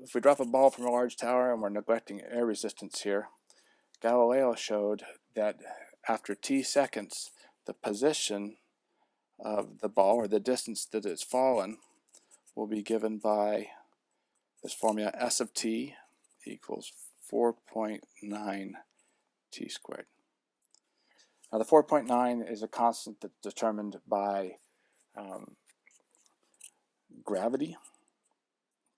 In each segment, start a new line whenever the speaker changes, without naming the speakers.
if we drop a ball from a large tower and we're neglecting air resistance here, Galileo showed that after t seconds, the position of the ball, or the distance that it's fallen, will be given by this formula: S of t equals 4.9 t squared. Now the 4.9 is a constant that's determined by gravity.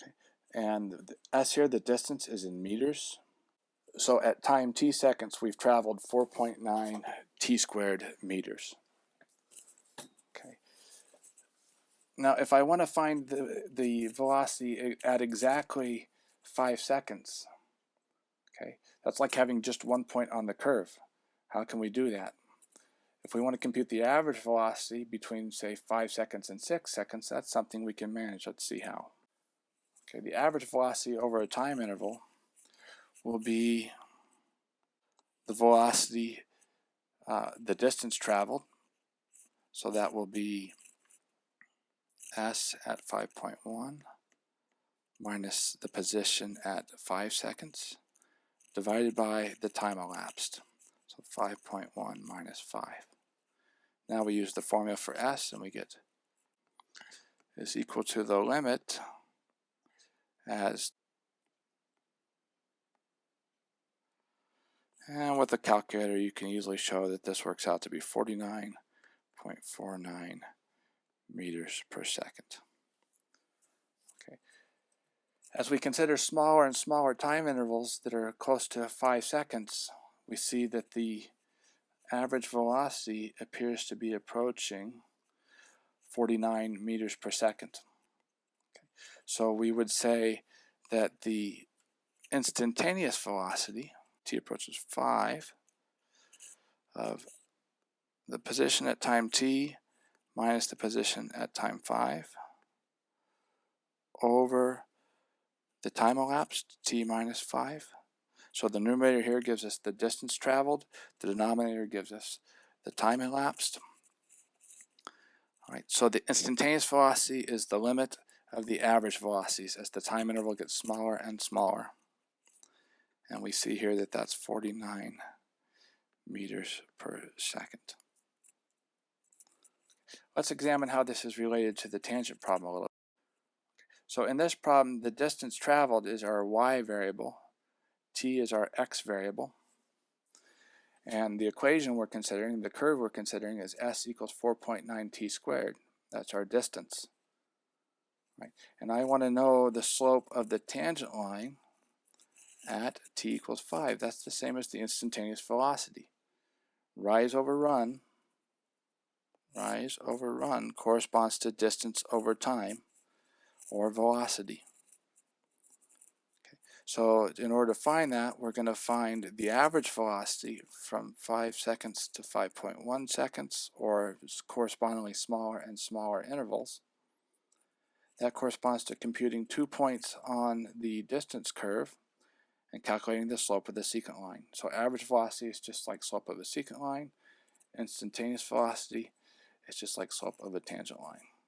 Okay. And the S here, the distance, is in meters. So at time t seconds, we've traveled 4.9 t squared meters. Okay. Now, if I want to find the velocity at exactly 5 seconds, okay, that's like having just one point on the curve. How can we do that? If we want to compute the average velocity between, say, 5 seconds and 6 seconds, that's something we can manage. Let's see how. Okay, the average velocity over a time interval will be the velocity, the distance traveled. So that will be S at 5.1 minus the position at 5 seconds divided by the time elapsed. So 5.1 minus 5. Now we use the formula for S, and we get is equal to the limit as, and with a calculator you can easily show that this works out to be 49.49 meters per second. Okay. As we consider smaller and smaller time intervals that are close to 5 seconds, we see that the average velocity appears to be approaching 49 meters per second. Okay. So we would say that the instantaneous velocity, t approaches 5, of the position at time t minus the position at time 5 over the time elapsed, t minus 5. So the numerator here gives us the distance traveled, the denominator gives us the time elapsed. All right, so the instantaneous velocity is the limit of the average velocities as the time interval gets smaller and smaller. And we see here that that's 49 meters per second. Let's examine how this is related to the tangent problem a little. So in this problem, the distance traveled is our y variable, t is our x variable, and the equation we're considering, the curve we're considering, is s equals 4.9 t squared. That's our distance. Right? And I want to know the slope of the tangent line at t equals 5. That's the same as the instantaneous velocity. Rise over run corresponds to distance over time, or velocity. Okay. So in order to find that, we're going to find the average velocity from 5 seconds to 5.1 seconds, or correspondingly smaller and smaller intervals. That corresponds to computing 2 points on the distance curve and calculating the slope of the secant line. So average velocity is just like slope of a secant line. Instantaneous velocity is just like slope of a tangent line.